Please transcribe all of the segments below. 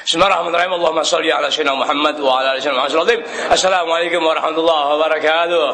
Bismillahirrahmanirrahim. Allahumma shalli ala sayyidina Muhammad wa ala ali sayyidina Muhammad. Assalamualaikum warahmatullahi wabarakatuh.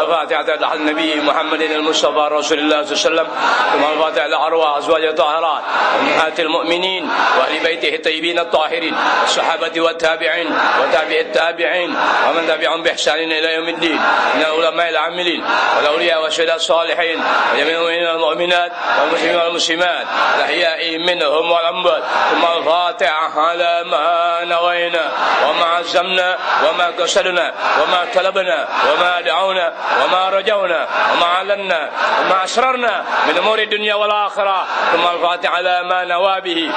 الفاتحة على النبي محمد المصطفى رسول الله صلى الله عليه وسلم ثم الفاتحة على أرواح أزواجه الطاهرات أمهات المؤمنين وأهل بيته الطيبين الطاهرين الصحابة والتابعين وتابع التابعين ومن تبعهم بإحسان إلى يوم الدين من العلماء العاملين والأولياء والشهداء الصالحين وجميع المؤمنين والمؤمنات والمسلمين والمسلمات الأحياء منهم والأموات ثم الفاتحة على ما نوينا وما عزمنا وما قصدنا وما طلبنا وما دعونا وما رجونا وما علنا وما أسررنا من أمور الدنيا والآخرة ثم الفاتحة على ما نوى به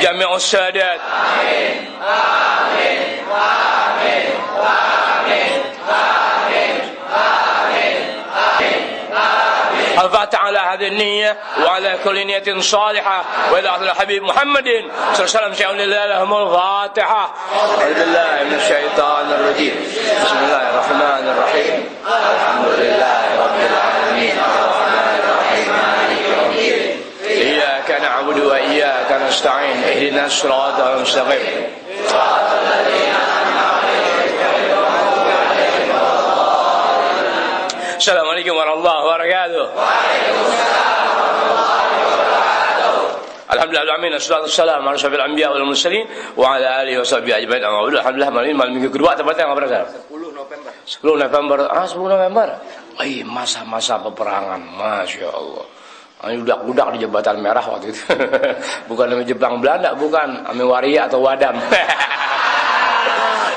جميع السادات. الفاتحة على هذه النية وعلى كل نية صالحة وإلى أهل الحبيب محمد صلى الله عليه وسلم شيء لله لهم الفاتحة. أعوذ بالله من الشيطان الرجيم. بسم الله الرحمن الرحيم. الحمد لله رب العالمين الرحمن الرحيم مالك يوم الدين إياك نعبد وإياك نستعين اهدنا الصراط المستقيم صراط الذين Assalamualaikum warahmatullahi wabarakatuh. Alhamdulillah alamin wassalatu wassalamu ala asyrafil anbiya wal mursalin wa ala alihi washabihi ajmain. Alhamdulillah malam minggu kedua tepatnya apa berasa? 10 November. 10 November. 10 November. Masa-masa peperangan. Masya Allah. Budak-budak di Jembatan Merah waktu itu. Bukan nama Jepang Belanda, bukan Ame Waria atau Wadam.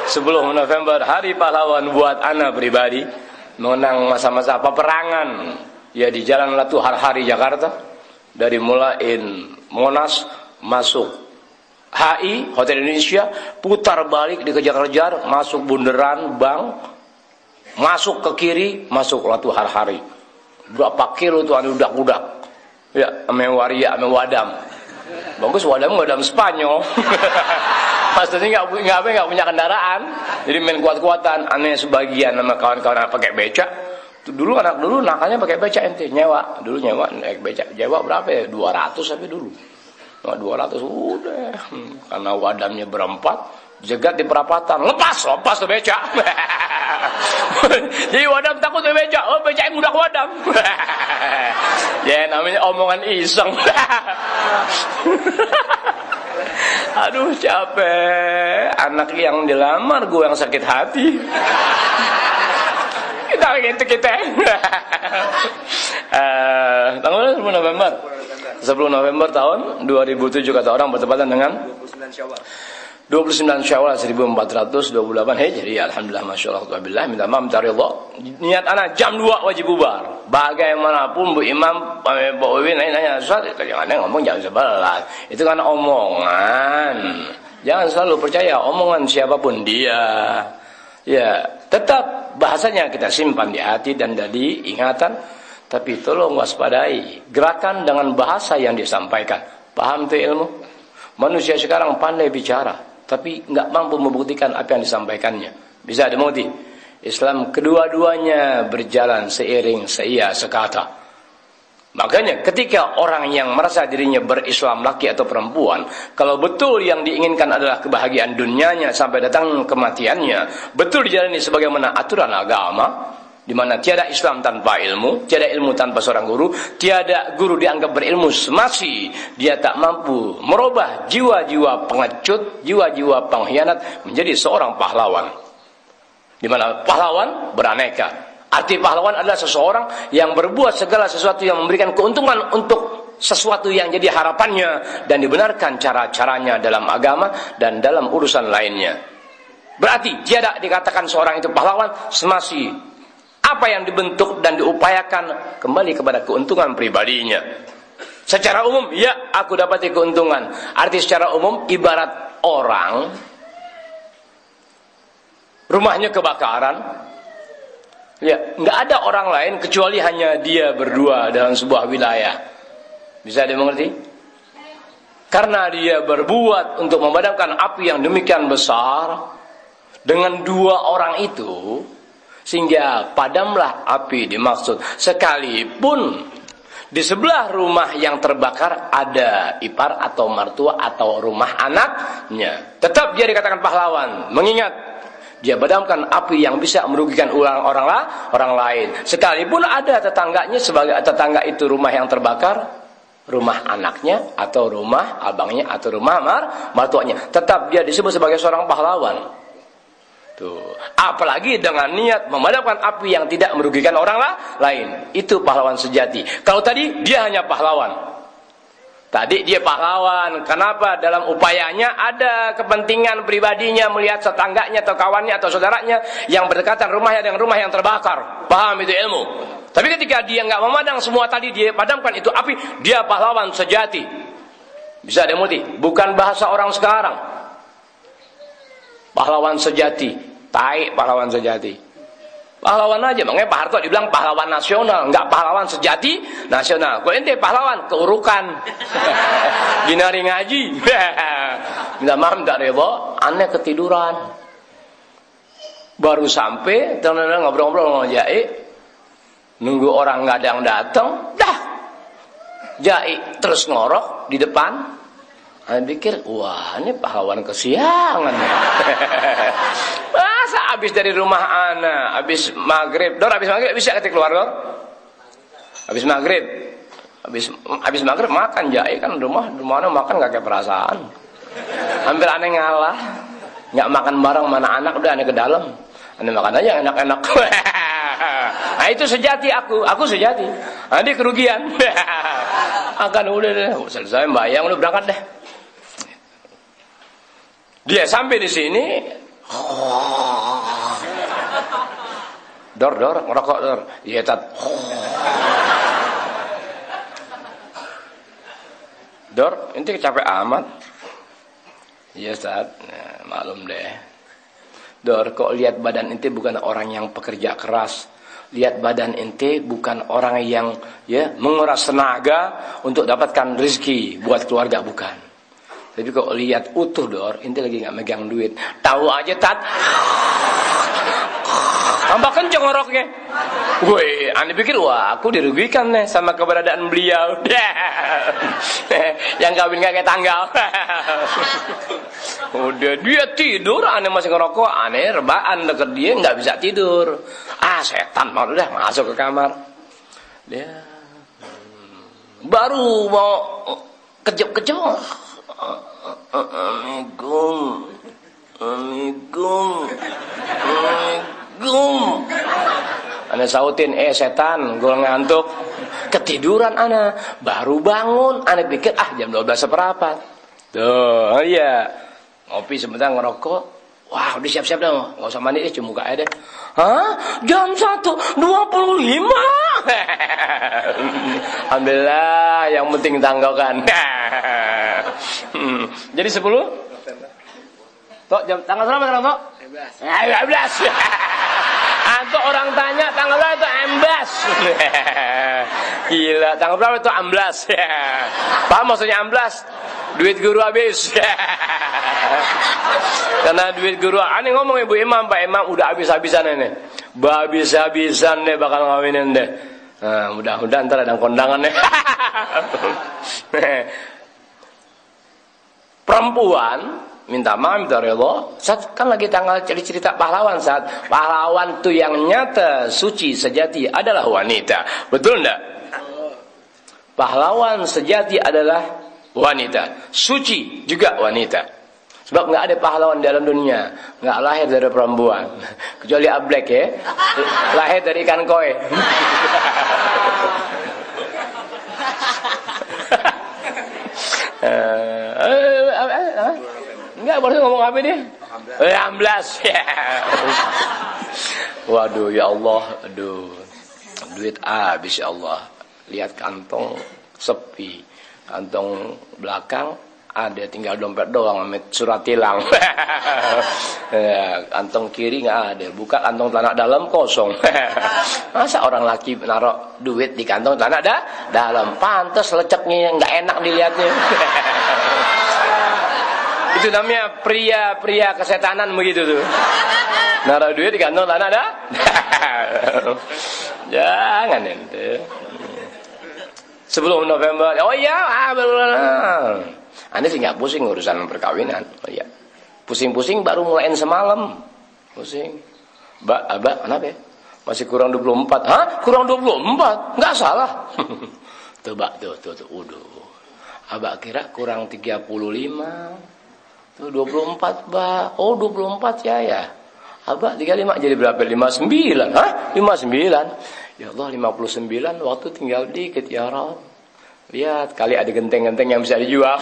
10 November hari pahlawan buat ana pribadi. Mengenang masa-masa peperangan ya di Jalan Latu Har-Hari Jakarta, dari mulain Monas masuk HI Hotel Indonesia, putar balik dikejar-kejar, masuk Bundaran Bank, masuk ke kiri, masuk Latu Har-Hari. Berapa kilo tuh anu budak-budak ya, ame waria ame wadam. Bagus wadam Spanyol. Maksudnya nggak punya kendaraan, jadi main kuat-kuatan. Aneh sebagian sama kawan-kawan pakai becak. Dulu anak dulu nakalnya pakai becak ente nyewa. Dulu nyewa naik becak. Nyewa berapa ya? 200 tapi dulu. 200 udah. Karena wadamnya berempat, jegat di perapatan. Lepas tuh becak. Jadi wadam takut tuh becak. Oh becak yang udah wadam. Ya namanya omongan iseng. Aduh capek, anak yang dilamar gue yang sakit hati. Kita gitu tanggal 10 November 10 November tahun 2007 kata orang bertepatan dengan 29 Syawal 1428 Hijri. Alhamdulillah masyaallah wabillah minta maaf minta ridha. Niat anak jam 2 wajib bubar. Bagaimanapun Bu Imam Pak Wiwin nanya Ustaz, jangan ngomong jam 11. Itu kan omongan. Jangan selalu percaya omongan siapapun dia. Ya, tetap bahasanya kita simpan di hati dan jadi ingatan, tapi tolong waspadai gerakan dengan bahasa yang disampaikan. Paham tuh ilmu? Manusia sekarang pandai bicara, tapi nggak mampu membuktikan apa yang disampaikannya. Bisa dimengerti? Islam kedua-duanya berjalan seiring seia sekata. Makanya ketika orang yang merasa dirinya berislam laki atau perempuan, kalau betul yang diinginkan adalah kebahagiaan dunianya sampai datang kematiannya, betul dijalani sebagaimana aturan agama, di mana tiada Islam tanpa ilmu, tiada ilmu tanpa seorang guru, tiada guru dianggap berilmu semasi dia tak mampu merubah jiwa-jiwa pengecut, jiwa-jiwa pengkhianat menjadi seorang pahlawan. Di mana pahlawan beraneka. Arti pahlawan adalah seseorang yang berbuat segala sesuatu yang memberikan keuntungan untuk sesuatu yang jadi harapannya dan dibenarkan cara-caranya dalam agama dan dalam urusan lainnya. Berarti tiada dikatakan seorang itu pahlawan semasi apa yang dibentuk dan diupayakan kembali kepada keuntungan pribadinya. Secara umum, ya aku dapati keuntungan. Arti secara umum ibarat orang rumahnya kebakaran, ya nggak ada orang lain kecuali hanya dia berdua dalam sebuah wilayah. Bisa dimengerti? Karena dia berbuat untuk memadamkan api yang demikian besar dengan dua orang itu, sehingga padamlah api dimaksud. Sekalipun Di sebelah rumah yang terbakar ada ipar atau mertua atau rumah anaknya. Tetap dia dikatakan pahlawan. Mengingat dia padamkan api yang bisa merugikan orang lain. Sekalipun ada tetangganya, sebagai tetangga itu rumah yang terbakar, rumah anaknya atau rumah abangnya atau rumah mertuanya, tetap dia disebut sebagai seorang pahlawan. Tuh, apalagi dengan niat memadamkan api yang tidak merugikan orang lain. Itu pahlawan sejati. Kalau tadi dia hanya pahlawan. Tadi dia pahlawan. Kenapa? Dalam upayanya ada kepentingan pribadinya melihat tetangganya atau kawannya atau saudaranya yang berdekatan rumahnya dengan rumah yang terbakar. Paham itu ilmu? Tapi ketika dia nggak memadam semua tadi dia padamkan itu api, dia pahlawan sejati. Bisa dimuti? Bukan bahasa orang sekarang. Pahlawan sejati, tai pahlawan sejati. Pahlawan aja, makanya Pak Harto dibilang pahlawan nasional, enggak pahlawan sejati nasional. Kok ente pahlawan keurukan. Ginari ngaji. Minta maaf enggak rebo, aneh ketiduran. Baru sampai, ngobrol-ngobrol sama Jai. Nunggu orang nggak ada yang datang, dah. Jai terus ngorok di depan. Saya pikir, wah ini pahlawan kesiangan. Masa habis dari rumah ana, habis maghrib, habis maghrib bisa keluar Dor? Habis maghrib, habis maghrib makan Jai kan rumahnya makan gak kayak perasaan. Hampir aneh ngalah, nggak makan bareng mana anak udah aneh ke dalam, aneh makan aja enak-enak. Nah itu sejati aku sejati. Nanti kerugian. Akan udah deh, selesai bayang udah berangkat deh. Dia sampai di sini, Dor, ngerokok Dor, iya tat, Dor, ente capek amat, iya tat, nah, maklum deh, Dor, kok lihat badan ente bukan orang yang pekerja keras, lihat badan ente bukan orang yang menguras tenaga untuk dapatkan rezeki buat keluarga, bukan. Tapi kok lihat utuh Dor, ente lagi nggak megang duit. Tahu aja tat. Tambah kenceng ngoroknya. Woi, aneh pikir wah aku dirugikan nih sama keberadaan beliau. Yang kawin kakek tanggal. Udah dia tidur, aneh masih ngerokok, aneh rebaan deket dia nggak bisa tidur. Ah setan mau udah masuk ke kamar. Dia baru mau kejep-kejep. Assalamualaikum. Ana sautin, setan, gue ngantuk. Ketiduran ana, baru bangun. Ana pikir jam 12 seperempat. Tuh, iya. Ngopi sebentar ngerokok. Wah, udah siap-siap dah. Enggak usah mandi deh, cuma muka aja deh. Hah? Jam 1:25. Alhamdulillah, yang penting tanggalkan. Jadi 10 Tok, tanggal berapa sekarang, Tok? 15. Antuk orang tanya tanggal berapa itu 15. Gila, tanggal berapa itu 15. Paham maksudnya 15? Duit guru habis. Karena duit guru, aneh ngomong Ibu Imam, Pak Imam udah habis-habisan ini. Habis-habisan deh bakal ngawinin deh. Nah, mudah-mudahan ntar ada kondangan deh. Perempuan minta maaf, minta rela. Saat kan lagi tanggal cerita pahlawan, saat pahlawan tuh yang nyata, suci, sejati adalah wanita. Betul enggak? Pahlawan sejati adalah wanita, suci juga wanita. Sebab nggak ada pahlawan dalam dunia nggak lahir dari perempuan, kecuali Ablek ya, lahir dari ikan koi. Enggak, baru ngomong apa dia? 16. Waduh ya Allah, aduh. Duit habis ya Allah. Lihat kantong sepi. Kantong belakang ada tinggal dompet doang sama surat tilang. Kantong kiri nggak ada. Buka kantong celana dalam kosong. Masa orang laki naruh duit di kantong celana dalam? Pantes leceknya nggak enak dilihatnya. Itu namanya pria kesetanan begitu tuh. Naruh duit di kantong tanah dah. Jangan ente. Sebelum November. Oh iya, Anda sih nggak pusing urusan perkawinan. Oh iya. Pusing-pusing baru mulain semalam. Pusing. Abah, kenapa ya? Masih kurang 24. Hah? Kurang 24? Nggak salah. Tuh, udah. Abah kira kurang 35. Tuh 24, Mbak. Oh, 24 ya. Abah 35 jadi berapa? 59. Hah? 59. Ya Allah, 59 waktu tinggal dikit ya Rob. Lihat, kali ada genteng-genteng yang bisa dijual.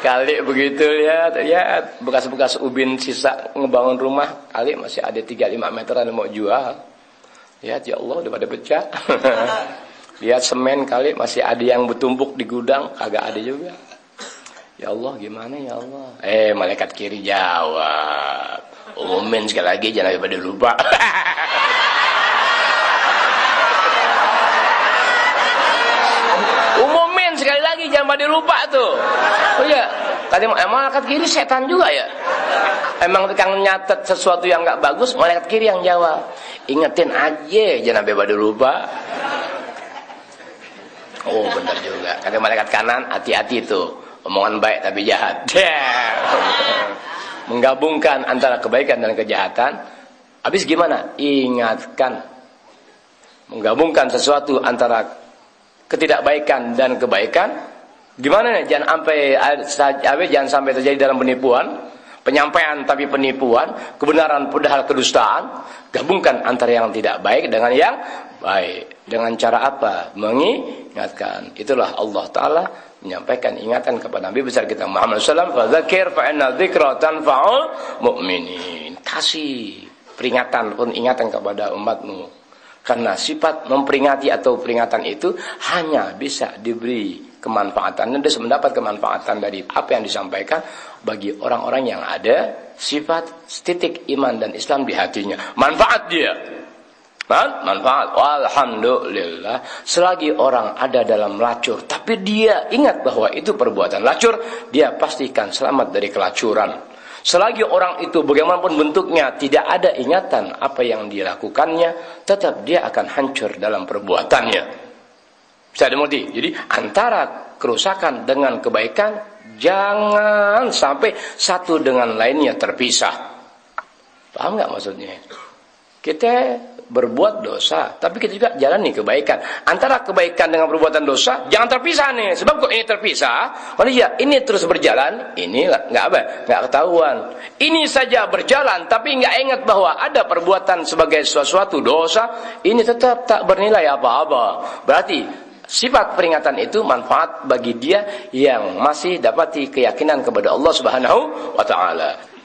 Kali begitu, lihat bekas-bekas ubin sisa ngebangun rumah, kali masih ada 3-5 meteran yang mau jual. Lihat, ya Allah, udah pada pecah. Lihat semen kali masih ada yang bertumpuk di gudang, kagak ada juga. Ya Allah, gimana ya Allah? Malaikat kiri jawab. Umumin sekali lagi, jangan pada lupa. Umumin sekali lagi, jangan pada lupa tuh. Oh iya, tadi malaikat kiri setan juga ya. Emang tukang nyatet sesuatu yang nggak bagus, malaikat kiri yang jawab. Ingetin aja, jangan pada lupa. Oh benar juga. Kata malaikat kanan, hati-hati tuh. Omongan baik tapi jahat. Menggabungkan antara kebaikan dan kejahatan. Habis gimana? Ingatkan. Menggabungkan sesuatu antara ketidakbaikan dan kebaikan. Gimana nih? Jangan sampai terjadi dalam penipuan. Penyampaian tapi penipuan, kebenaran padahal kedustaan. Gabungkan antara yang tidak baik dengan yang baik. Dengan cara apa? Mengingatkan. Itulah Allah Ta'ala menyampaikan ingatan kepada Nabi besar kita Muhammad SAW. Fadzakir fa'inna dzikra tanfa'ul mu'minin. Kasih peringatan pun ingatan kepada umatmu. Karena sifat memperingati atau peringatan itu hanya bisa diberi kemanfaatan dan bisa mendapat kemanfaatan dari apa yang disampaikan bagi orang-orang yang ada sifat titik iman dan Islam di hatinya. Manfaat dia. Manfaat. Alhamdulillah. Selagi orang ada dalam lacur, tapi dia ingat bahwa itu perbuatan lacur, dia pastikan selamat dari kelacuran. Selagi orang itu bagaimanapun bentuknya tidak ada ingatan apa yang dilakukannya, tetap dia akan hancur dalam perbuatannya. Bisa dimengerti? Jadi antara kerusakan dengan kebaikan jangan sampai satu dengan lainnya terpisah. Paham nggak maksudnya? Kita berbuat dosa, tapi kita juga jalani kebaikan. Antara kebaikan dengan perbuatan dosa jangan terpisah nih. Sebab kok ini terpisah, kalau ya ini terus berjalan, ini nggak ketahuan. Ini saja berjalan, tapi nggak ingat bahwa ada perbuatan sebagai sesuatu dosa, ini tetap tak bernilai apa-apa. Berarti sifat peringatan itu manfaat bagi dia yang masih dapati keyakinan kepada Allah Subhanahu wa Ta'ala.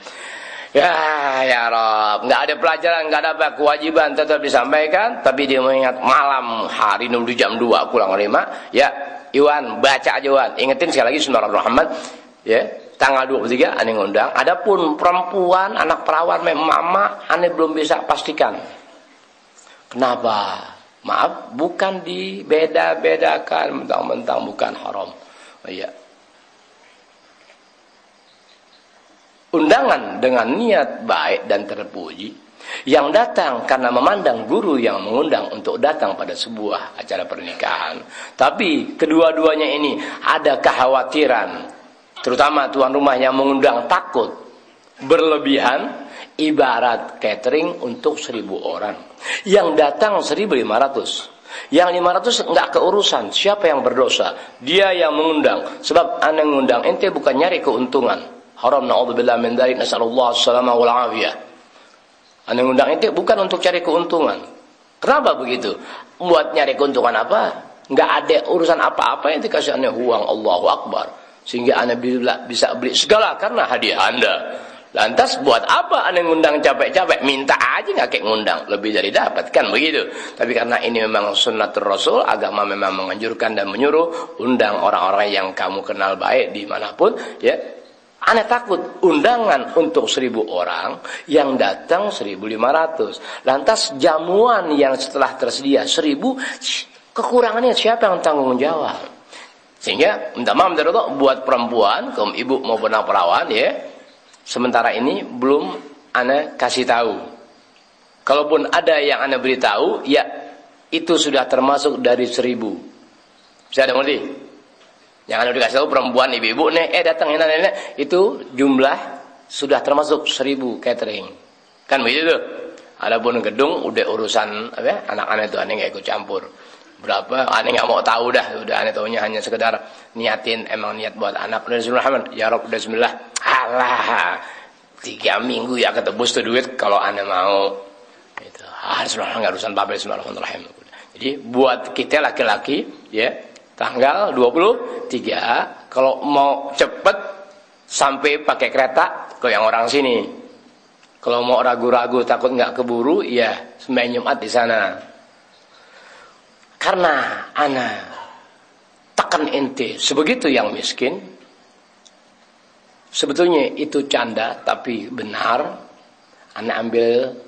Ya Rob, nggak ada pelajaran, nggak ada apa, kewajiban tetap disampaikan, tapi dia mengingat malam hari nunggu jam 2 pulang 5. Ya, Iwan baca aja Iwan, ingetin sekali lagi Bismillahirrahmanirrahim. Ya, tanggal 23 aneh ngundang. Adapun perempuan, anak perawan, mama, aneh belum bisa pastikan. Kenapa? Maaf, bukan dibeda-bedakan, mentang-mentang bukan haram. Oh, iya. Undangan dengan niat baik dan terpuji yang datang karena memandang guru yang mengundang untuk datang pada sebuah acara pernikahan. Tapi kedua-duanya ini ada kekhawatiran, terutama tuan rumah yang mengundang takut berlebihan, ibarat catering untuk 1.000 orang. Yang datang 1.500. Yang 500 enggak keurusan, siapa yang berdosa? Dia yang mengundang. Sebab aneh ngundang ente bukan nyari keuntungan. Haram na'udzubillah min dzalik, nasallallahu alaihi wal afiyah. Anda ngundang itu bukan untuk cari keuntungan. Kenapa begitu? Buat nyari keuntungan apa? Enggak ada urusan apa-apa yang dikasih Anda uang, Allahu Akbar. Sehingga Anda bisa beli segala karena hadiah Anda. Lantas buat apa Anda ngundang capek-capek? Minta aja nggak kayak ngundang, lebih dari dapat kan begitu. Tapi karena ini memang sunnatul Rasul, agama memang menganjurkan dan menyuruh undang orang-orang yang kamu kenal baik dimanapun, ya. Aneh takut undangan untuk 1.000 orang yang datang 1.500. Lantas jamuan yang setelah tersedia 1.000, kekurangannya siapa yang tanggung jawab? Sehingga minta maaf buat perempuan, kaum ibu maupun perawan, ya. Sementara ini belum aneh kasih tahu. Kalaupun ada yang aneh beritahu, ya itu sudah termasuk dari 1000. Bisa ada ngerti? Jangan dikasih tahu perempuan ibu-ibu nih, datang nenek, itu jumlah sudah termasuk 1000 catering. Kan begitu tuh. Adapun gedung udah urusan apa? Anak-anak itu aneh nggak ikut campur. Berapa? Aneh nggak mau tahu dah. Udah aneh taunya hanya sekedar niatin emang niat buat anak. Udah bismillah, ya Rob, udah bismillah. Alah, 3 minggu ya ketebus tuh duit kalau aneh mau. Itu harus nggak urusan babel. Bismillahirrahmanirrahim. Jadi buat kita laki-laki ya tanggal 23 kalau mau cepet sampai pakai kereta ke yang orang sini. Kalau mau ragu-ragu takut nggak keburu, ya sembahyang Jumat di sana. Karena ana tekan ente sebegitu yang miskin, sebetulnya itu canda tapi benar. Ana ambil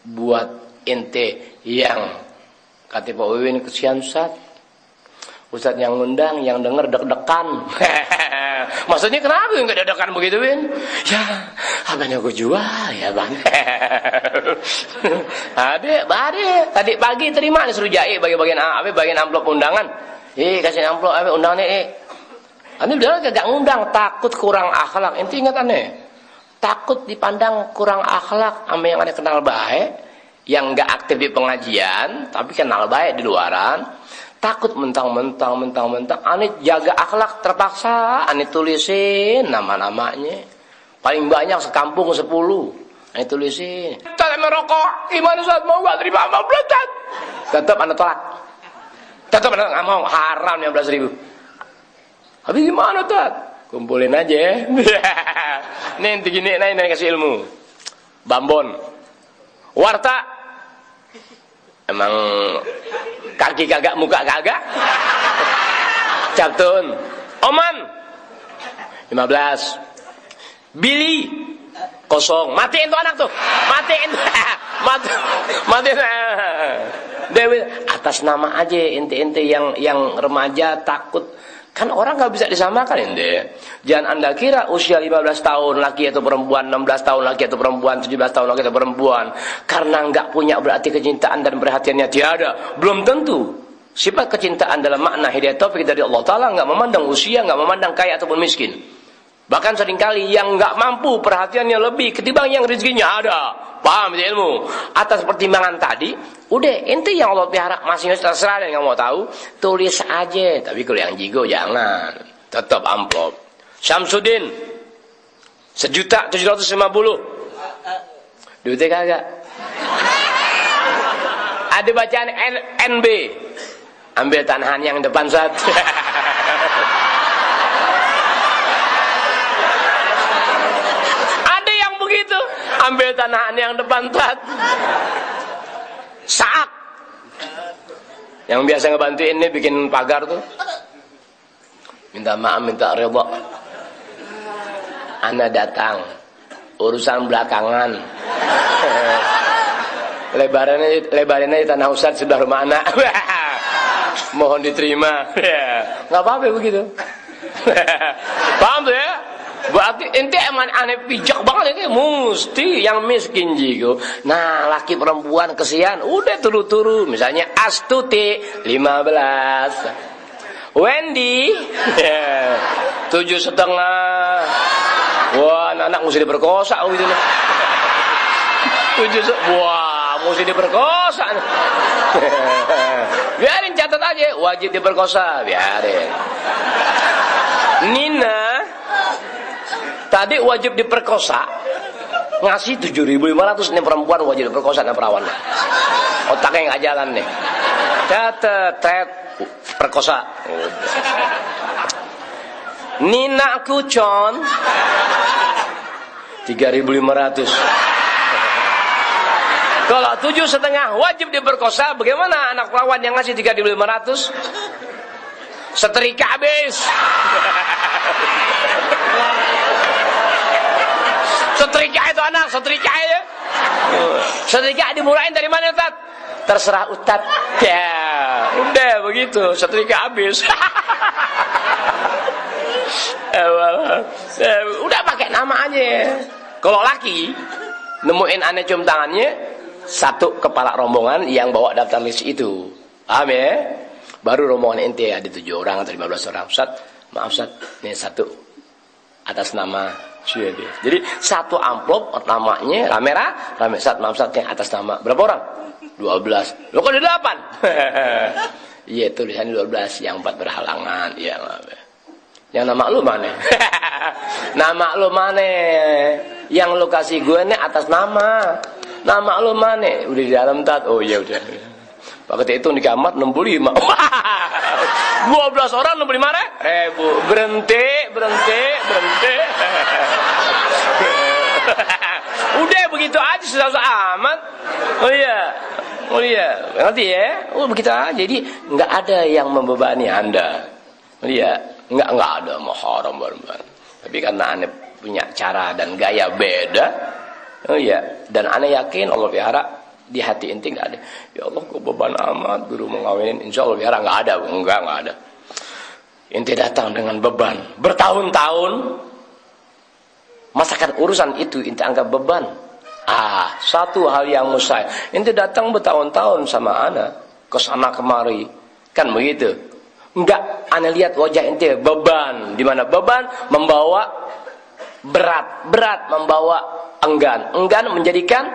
buat ente yang kata Pak Wiwin, kesian Ustaz yang ngundang, yang denger deg-degan. Maksudnya kenapa enggak deg-degan begitu, Win? Ya, abangnya gue jual ya, Bang. Bade, tadi pagi terima nih suruh jahit bagian amplop undangan. Kasih amplop undangan Ane bilang kagak ngundang, takut kurang akhlak. Ente ingat aneh? Takut dipandang kurang akhlak sama yang aneh kenal baik, yang enggak aktif di pengajian, tapi kenal baik di luaran. Takut mentang-mentang aneh jaga akhlak, terpaksa aneh tulisin nama-namanya. Paling banyak sekampung 10. Aneh tulisin. Tetap merokok, gimana Ustaz mau gak terima sama Ustaz? Tetap aneh tolak. Tetap aneh gak mau, haram 15.000. Habis gimana Ustaz? Kumpulin aja. Nih inti gini, nih kasih ilmu. Bambon, warta. Emang kaki kagak, muka kagak. Jatun, Oman 15. Billy kosong. Matiin tuh anak tuh. Matiin. Matiin. Dewi atas nama aja ente yang remaja takut. Kan orang nggak bisa disamakan ente. Jangan Anda kira usia 15 tahun laki atau perempuan, 16 tahun laki atau perempuan, 17 tahun laki atau perempuan, karena nggak punya berarti kecintaan dan perhatiannya tiada. Belum tentu. Sifat kecintaan dalam makna hidayah taufik dari Allah Ta'ala nggak memandang usia, nggak memandang kaya ataupun miskin. Bahkan seringkali yang nggak mampu perhatiannya lebih ketimbang yang rezekinya ada. Paham itu ilmu? Atas pertimbangan tadi, udah ente yang Allah pelihara masing-masing terserah dan nggak mau tahu, tulis aja. Tapi kalau yang jigo jangan, tetap amplop. Syamsuddin 1.750.000. Duitnya kagak. Ada bacaan NB. Ambil tanahan yang depan saat. Begitu, ambil tanahan yang depan tat. Saat yang biasa ngebantuin ini bikin pagar tuh, minta maaf, minta redha. Ana datang, urusan belakangan. Lebarannya di tanah Ustaz sudah rumah anak. Mohon diterima. Nggak apa-apa begitu. Paham tuh ya? Berarti ente emang aneh pijak banget ini, mesti yang miskin jigo. Nah, laki perempuan kesian, udah turu-turu. Misalnya Astuti 15, Wendy 7,5. Wah, anak mesti diperkosa gitu nih. 7, wah, mesti diperkosa. Biarin, catat aja, wajib diperkosa, biarin. Nina tadi wajib diperkosa, ngasih 7.500 nih perempuan wajib diperkosa dan perawan. Otaknya nggak jalan nih. Catet perkosa. Nina Kucon 3.500. Kalau 7,5 wajib diperkosa, bagaimana anak perawan yang ngasih 3.500? Setrika habis. Setrika itu anak, setrika ya. Setrika dimulain dari mana Ustaz? Terserah Ustaz. Ya, udah begitu, setrika habis. Udah pakai nama aja. Kalau laki nemuin aneh cium tangannya, satu kepala rombongan yang bawa daftar list itu. Paham ya? Baru rombongan ente ada 7 orang atau 15 orang. Ustaz, maaf Ustaz, ini satu atas nama Syedi. Jadi satu amplop namanya rame Ustaz, maaf Ustaz, yang atas nama berapa orang? 12. Lo kok ada 8? Iya, tulisannya 12, yang 4 berhalangan. Iya, maaf ya. Yang nama lu mana? Nama lu mana? Yang lu kasih gue nih atas nama. Nama lu mana? Udah di dalam tat. Oh iya udah. Pak itu di kamar 65. 12 orang 65.000. Berhenti. Udah begitu aja susah amat. Oh iya. Ngerti ya? Oh begitu aja. Jadi nggak ada yang membebani Anda. Oh iya. Enggak ada muharram bareng. Tapi karena Anda punya cara dan gaya beda, oh iya, dan Anda yakin Allah pelihara di hati inti enggak ada. Ya Allah, kok beban amat guru mau ngawinin, insya Allah pelihara enggak ada. Inti datang dengan beban bertahun-tahun, masakan urusan itu inti anggap beban. Satu hal yang mustahil. Inti datang bertahun-tahun sama Anda, ke sana kemari, kan begitu. Enggak, Anda lihat wajah ente beban, di mana beban membawa berat membawa enggan menjadikan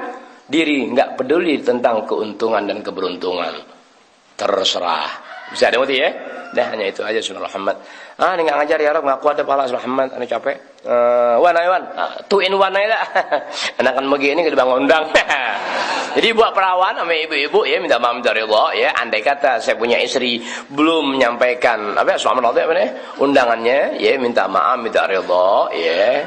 diri enggak peduli tentang keuntungan dan keberuntungan. Terserah. Bisa ada mati ya? Dah hanya itu aja sunnah Muhammad. Ini enggak ngajar ya Rob, enggak kuat ada pahala sunnah Muhammad, ana capek. Wan, 2 in 1 aja. Anak kan begini ke bang undang. Jadi buat perawan sama ibu-ibu ya minta maaf dari Allah ya. Andai kata saya punya istri belum menyampaikan selamat undangannya ya, minta maaf minta ridha ya.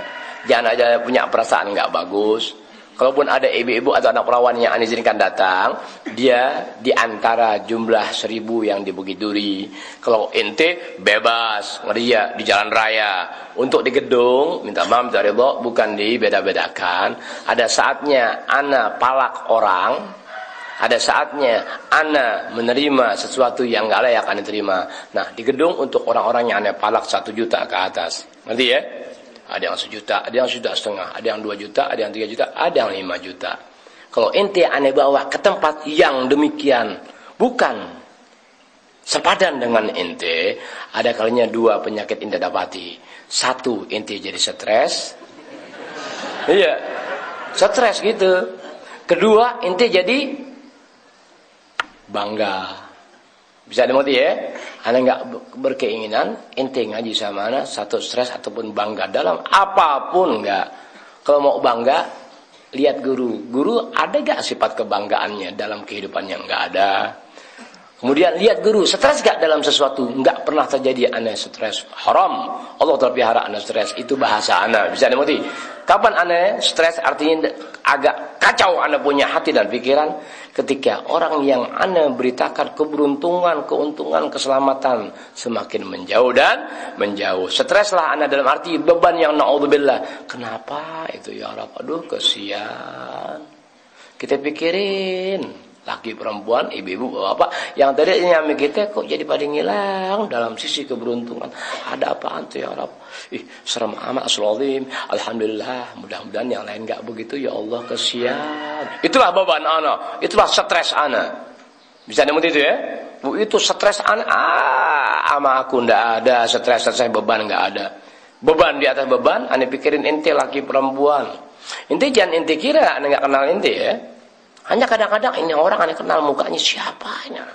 Jangan aja punya perasaan enggak bagus. Kalaupun ada ibu-ibu atau anak perawan yang izinkan datang, dia di antara jumlah 1000 yang di Bukit Duri. Kalau ente bebas, dia di jalan raya. Untuk di gedung, minta maaf dari Allah, bukan dibeda-bedakan. Ada saatnya ana palak orang, ada saatnya ana menerima sesuatu yang gak layak ana terima. Nah, di gedung untuk orang-orang yang ana palak 1 juta ke atas. Ngerti ya? Ada yang 1 juta, ada yang 1,5 juta, ada yang 2 juta, ada yang 3 juta, ada yang 5 juta. Kalau ente aneh bawa ke tempat yang demikian, bukan sepadan dengan ente, ada kalinya 2 penyakit ente dapati. 1, ente jadi stres. Iya, stres gitu. Kedua, ente jadi bangga. Bisa dimengerti ya? Anda nggak berkeinginan ente ngaji sama anak satu stres ataupun bangga dalam apapun nggak. Kalau mau bangga, lihat guru. Guru ada gak sifat kebanggaannya dalam kehidupannya? Nggak ada. Kemudian lihat guru, stres gak dalam sesuatu? Nggak pernah terjadi Anda stres. Haram. Allah terpelihara Anda stres. Itu bahasa Anda. Bisa dimengerti? Kapan Anda stres? Artinya agak kacau Anda punya hati dan pikiran. Ketika orang yang Anda beritakan keberuntungan, keuntungan, keselamatan semakin menjauh dan menjauh. Streslah Anda dalam arti beban yang na'udzubillah. Kenapa itu ya Rabb? Aduh kesian. Kita pikirin. Laki perempuan, ibu-ibu, bapak yang tadi nyami kita kok jadi pada ngilang dalam sisi keberuntungan. Ada apaan tuh ya Rabb? Serem amat astagfirullahaladzim. Alhamdulillah, mudah-mudahan yang lain gak begitu ya Allah, kesian. Itulah beban ana, itulah stres ana. Bisa dimengerti itu ya? Bu, itu stres ana. Ama aku ndak ada stres beban nggak ada. Beban di atas beban, ane pikirin ente laki perempuan. Ente jangan ente kira ane nggak kenal ente ya. Hanya kadang-kadang ini orang ane kenal mukanya siapanya.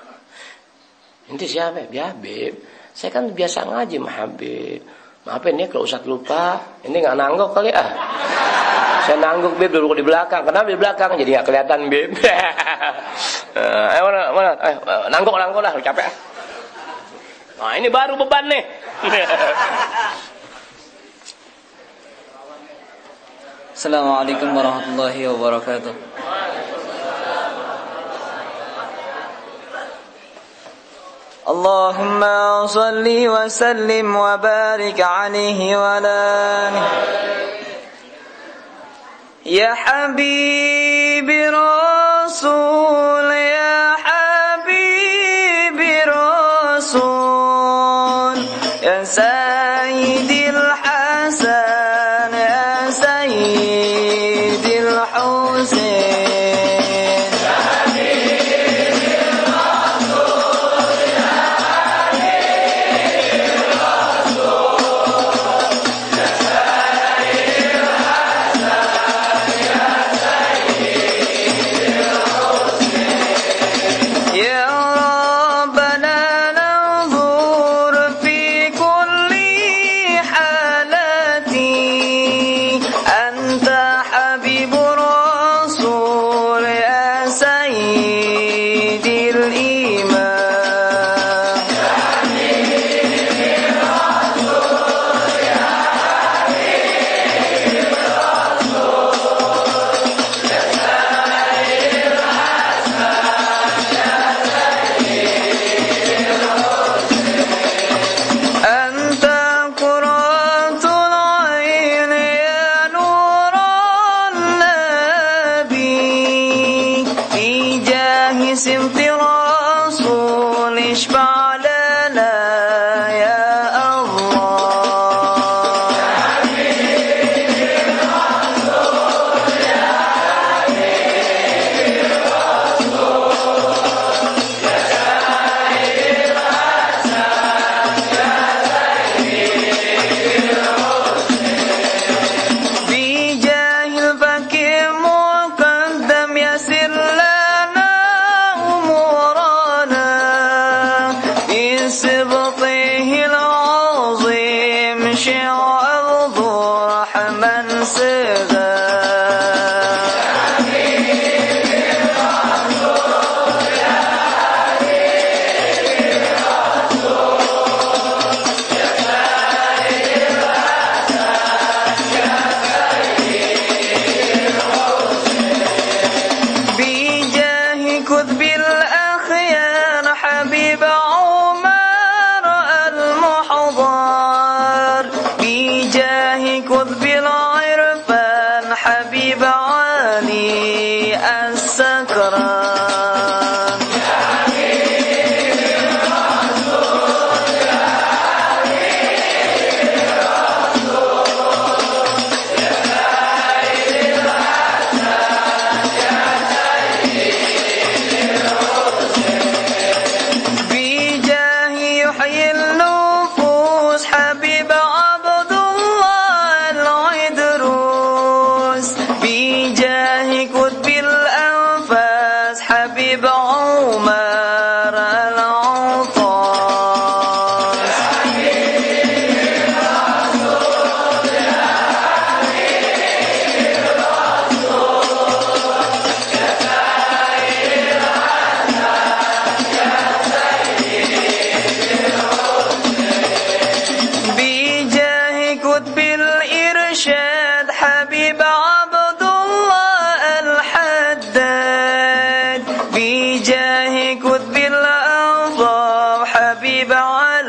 Ente siapa? Ya Habib. Saya kan biasa ngaji mah Habib. Maafin ya kalau Ustaz lupa. Ini nggak nanggok kali Saya nangguk Bib dulu di belakang. Kenapa di belakang? Jadi nggak kelihatan Bib. Mana? Nanggok lah, capek. Nah ini baru beban nih. Assalamualaikum warahmatullahi wabarakatuh. Allahumma salli wa sallim wa barik alaihi wa ala ya habibi rasul ya habibi rasul ya sayyidil hasan ya sayyidil husain ya habibi rasul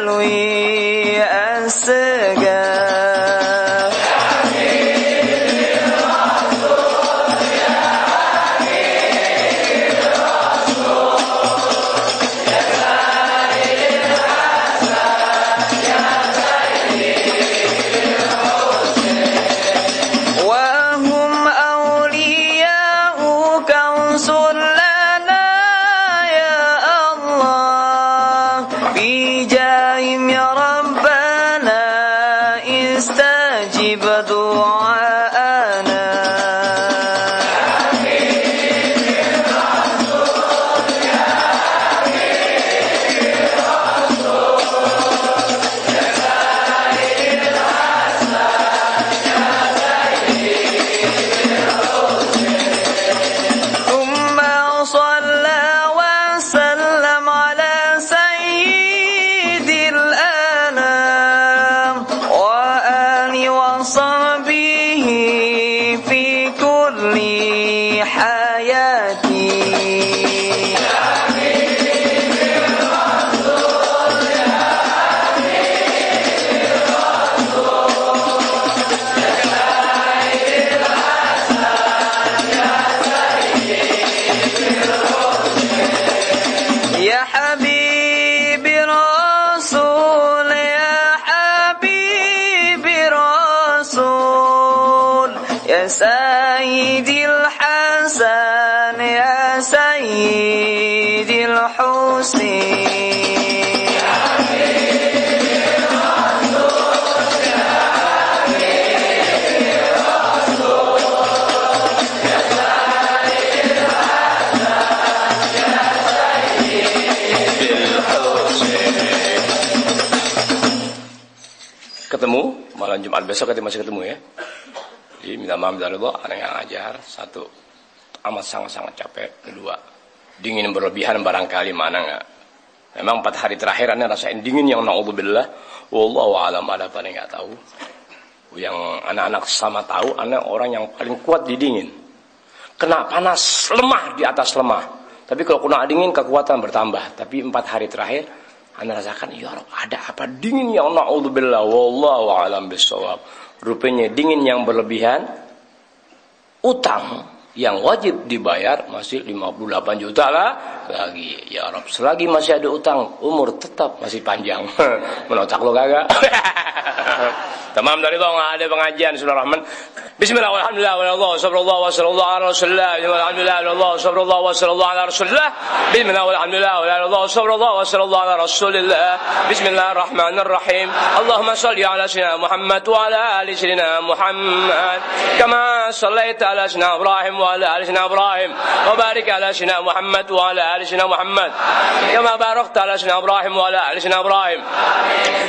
يلوي السقاف وهم أولياؤك انصر لنا يا الله بجاههم يا ربنا استجب دعاءنا ثم صلى وسلم على سيد الأنام وآله وصحبه في كل حياتي يا حبيبي رسول يا حبيبي رسول يا سيدي الحسن يا سيدي الحسين Ketemu malam Jumat besok kita masih ketemu ya. Jadi minta maaf dari Allah, ada yang ngajar. Satu, amat sangat-sangat capek. Kedua, dingin berlebihan barangkali mana enggak. Memang 4 hari terakhir Anda rasain dingin yang na'udzubillah. Wallahu a'lam, ada apa enggak tahu. Yang anak-anak sama tahu, Anda orang yang paling kuat di dingin. Kena panas, lemah di atas lemah. Tapi kalau kena dingin kekuatan bertambah. Tapi 4 hari terakhir Anda rasakan, ya Rabb, ada apa dingin yang na'udzubillah. Wallahu a'lam bishawab. Rupanya dingin yang berlebihan, utang yang wajib dibayar masih 58 juta lah lagi. Ya Rabb, selagi masih ada utang, umur tetap masih panjang. Menotak lo kagak? Tamam dari Allah, nggak ada pengajian. Bismillahirrahmanirrahim. Bismillah, walhamdulillah, walillah, sallallahu wasallallahu ala rasulillah. Alhamdulillah, walillah, sallallahu wasallallahu ala rasulillah. Bismillah, walhamdulillah, walillah, sallallahu wasallallahu ala rasulillah. Bismillahirrahmanirrahim. Allahumma salli ala sayyidina Muhammad wa ala ali sayyidina Muhammad. Kama sallaita ala sayyidina Ibrahim wa ala ali sayyidina Ibrahim. Wa barik ala sayyidina Muhammad wa ala ali sayyidina Muhammad. Kama barakta ala sayyidina Ibrahim wa ala ali sayyidina Ibrahim.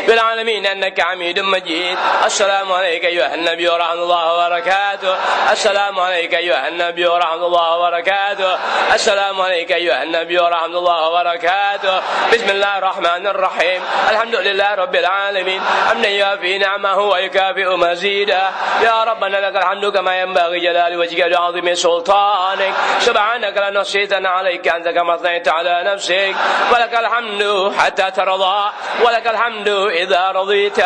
Bil alamin innaka Hamidum Majid. السلام عليك أيها النبي ورحمة الله وبركاته. السلام عليك أيها النبي ورحمة الله وبركاته. السلام عليك أيها النبي ورحمة الله وبركاته. بسم الله الرحمن الرحيم. الحمد لله رب العالمين حمدا يوافي نعمه ويكافئ مزيدا. يا ربنا لك الحمد كما ينبغي جلال وجهك وعظيم سلطانك. سبحانك لا نحصي ثناء عليك أنت كما أثنيت على نفسك. ولك الحمد حتى ترضى ولك الحمد إذا رضيت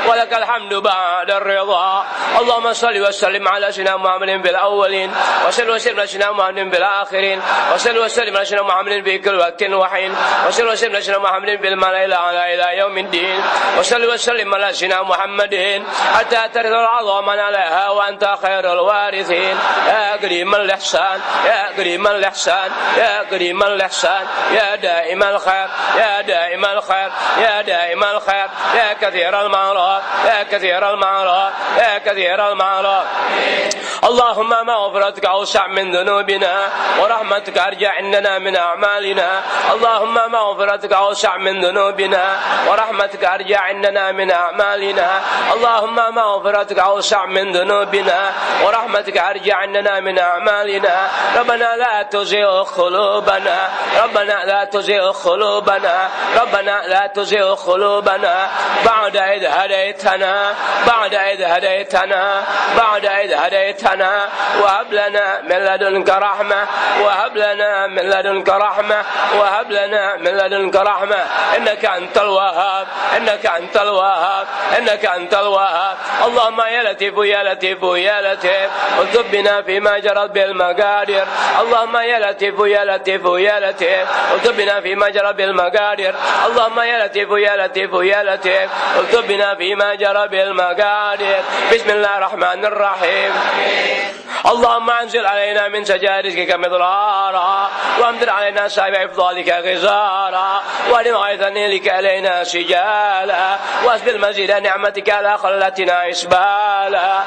ولك الحمد بعد الرضا. اللهم صل وسلم على سيدنا محمد في الأولين وصل وسلم على سيدنا محمد في الآخرين وصل وسلم على سيدنا محمد في كل وقت وحين وصل وسلم على سيدنا محمد في الملأ الأعلى إلى يوم الدين وصل وسلم على سيدنا محمد حتى ترث العظام عليها وأنت خير الوارثين. يا كريم الإحسان يا كريم الإحسان يا كريم الإحسان يا دائم الخير يا دائم الخير يا دائم الخير يا كثير المعروف يا كثير المعروف يا كثير المعروف. اللهم مغفرتك أوسع من ذنوبنا ورحمتك أرجع عندنا من أعمالنا. اللهم مغفرتك أوسع من ذنوبنا ورحمتك أرجع عندنا من أعمالنا. اللهم مغفرتك أوسع من ذنوبنا ورحمتك أرجع عندنا من أعمالنا. ربنا لا تزغ قلوبنا ربنا لا تزغ قلوبنا ربنا لا تزغ قلوبنا بعد إذ هديتنا وهب لنا من لدنك رحمة إنك أنت الوهاب اللهم يا لطيف الطف بنا فيما جرت به المقادير اللهم يا لطيف الطف بنا فيما جرت به المقادير اللهم يا لطيف الطف بنا فيما جرى به المقادير بسم الله الرحمن الرحيم اللهم انزل علينا من سجائر رزقك مضرارا وامطر علينا سحاب افضالك غزارا وادم غيث نيلك علينا سجالا واسبل مزيد نعمتك على خلتنا اسبالا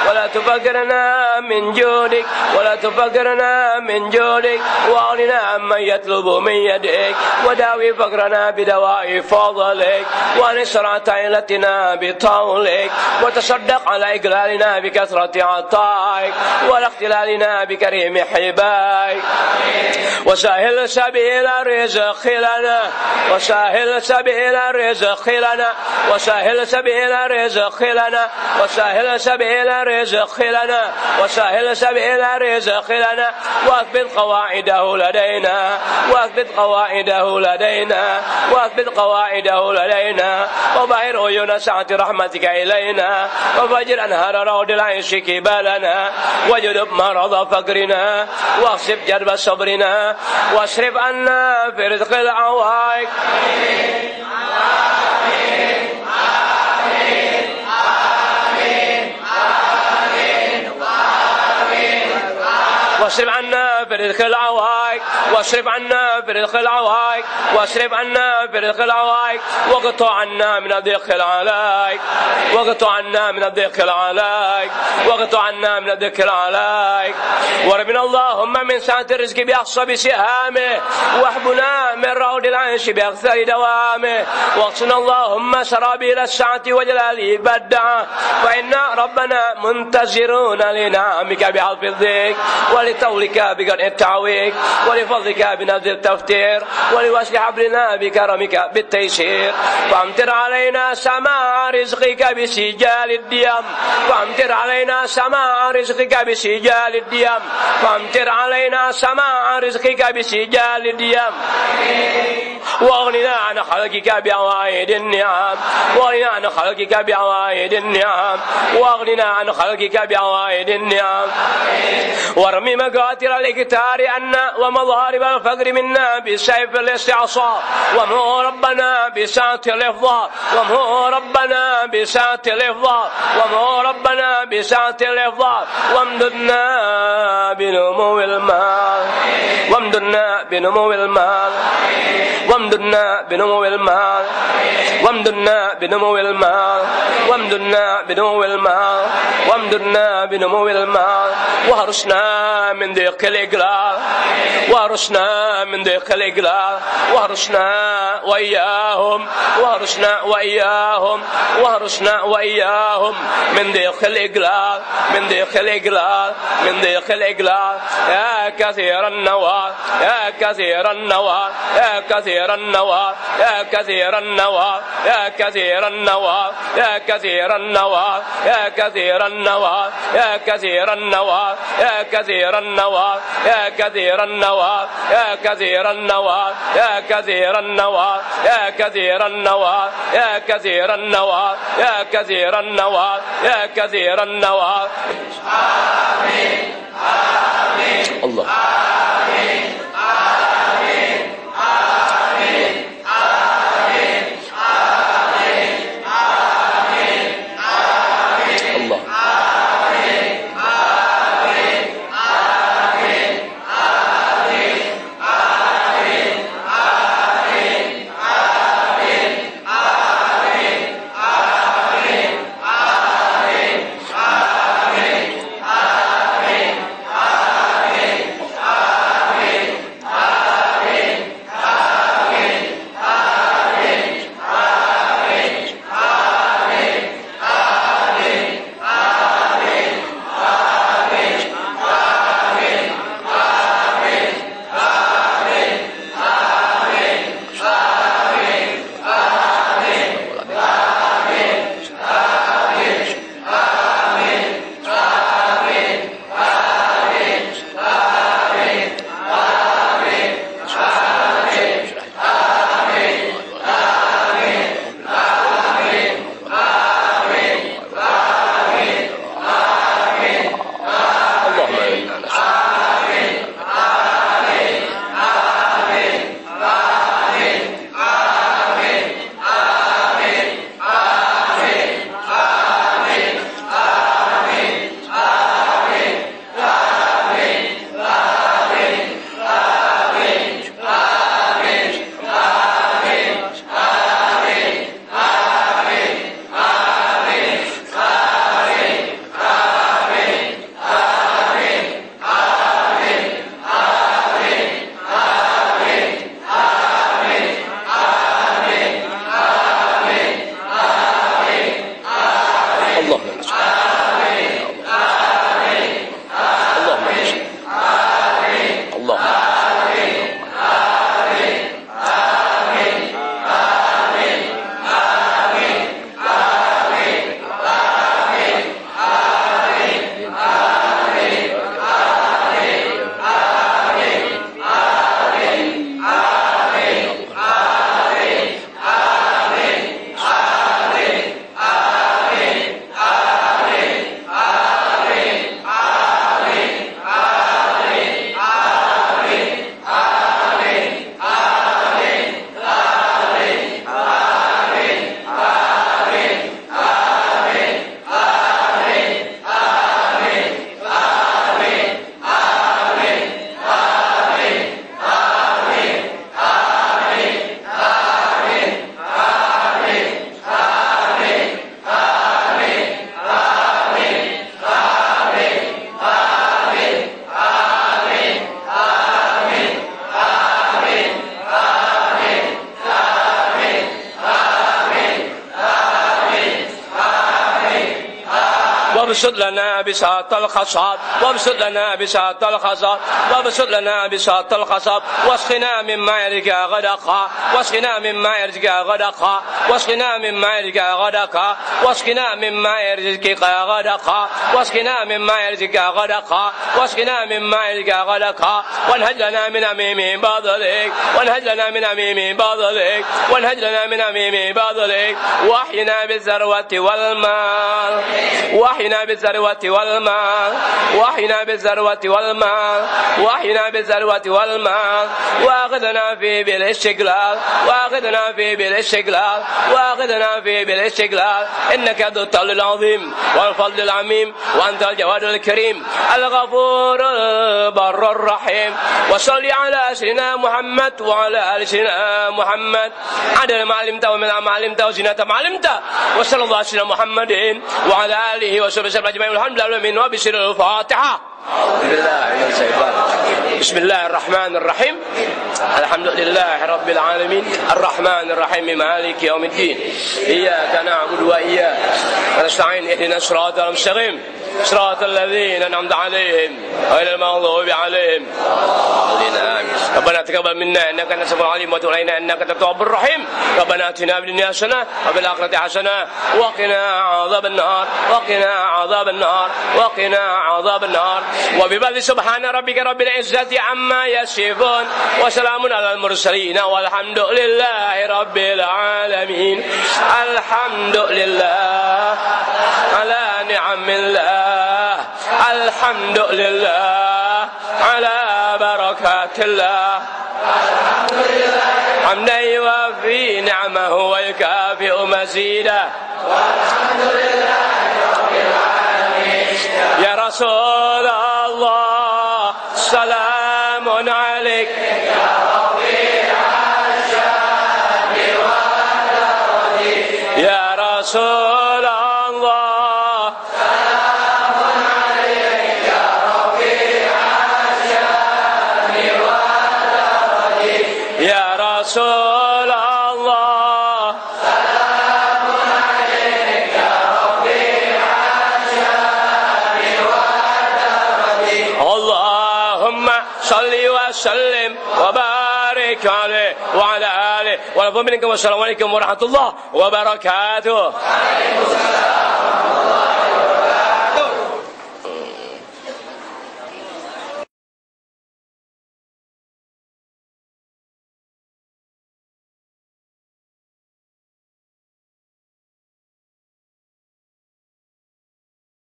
ولا تفقرنا من جودك واغننا عمن يطلب من يدك وداوي فقرنا بدواء فضلك ونسرع عيلتنا بطولك وتصدق على إقلالنا بكثرة عطائك ولا اختلالنا بكريم حبائك وسهل سبيل الرزق لنا واثبت قواعده لدينا وبعر عيون سعة رحمتك إلينا وفجر أنهار روض العيش كبالنا وجلب مرض فقرنا واخسف جرب صبرنا واصرف عنا في رزق العوائق واصرف عنا في رزق العوائق واقطع عنا من الضيق العلائق وارمنا اللهم من سعة الرزق بأخصب سهامه واحبنا من روض العيش بأكثر دوامه واقصنا اللهم سرابيل السعة وجلاله بدعه فإنا ربنا منتظرون لنعمك بحلف الذكر ولطولك بقرء التعويق ولفضلك بنزل التفتير ولوصل حبلنا بكرمك بالتيسير فامطر علينا سماع رزقك بسجال الديم واغننا عن خلقك بعوائد النعم وارمي مقاتل الاكتار عنا ومضارب الفقر منا بسيف الاستعصاء وامه ربنا بسعة الافضال وامددنا بنمو المال وهرسنا من ضيق الإقلال وهرسنا وإياهم من ضيق الإقلال يا كثير النوار الله وابسط لنا بساط الخصاب وابسط لنا بساط الخصاب وابسط لنا بساط الخصاب واسقنا من مائك غدقا واسقنا من ماء رزقك غدقا واسقنا من ماء رزقك غدقا واسقنا من ماء رزقك غدقا واسقنا من ماء رزقك غدقا واسقنا من ماء رزقك غدقا وانهج لنا من أميم بضلك وانهج لنا من أميم بضلك وانهج لنا من أميم بضلك واحينا بالثروة والمال واحينا بالثروة والمال واحينا بالثروة والمال واحينا بالثروة والمال واخذنا في بالاستقلال واخذنا في بالاستقلال واخذنا في بالاستقلال إنك ذو الطول العظيم والفضل العميم وأنت الجواد الكريم الغفور البر الرحيم وصل على سيدنا محمد وعلى آل سيدنا محمد عدد ما علمت ومن ما علمت وزنة ما علمت وصلى الله على سيدنا محمد وعلى آله وصحبه وسلم أجمعين والحمد لله من وبسر الفاتحة. بسم الله الرحمن الرحيم الحمد لله رب العالمين الرحمن الرحيم مالك يوم الدين إياك نعبد وإياك ونستعين اهدنا الصراط المستقيم صراط الذين أنعمت عليهم غير المغضوب عليهم ربنا تقبل منا إنك أنت السميع العليم وتب علينا إنك أنت التواب الرحيم ربنا آتنا في الدنيا حسنة وفي الآخرة حسنة وقنا عذاب النار وقنا عذاب النار وقنا عذاب النار وبفضل سبحان ربك رب العزة عما يصفون وسلام على المرسلين والحمد لله رب العالمين. الحمد لله على نعم الله الحمد لله على بركات الله حمدا يوفي نعمه ويكافئ مزيدا والحمد لله رب العالمين. يا رسول الله سلام عليك يا رفيع الشان والدرج يا رسول الله سلام عليك يا رفيع الشان والدرج يا رسول الله سلام عليك يا رفيع الشان والدرج اللهم صل وسلم وبارك عليه وعلى آله والسلام عليكم ورحمة الله وبركاته.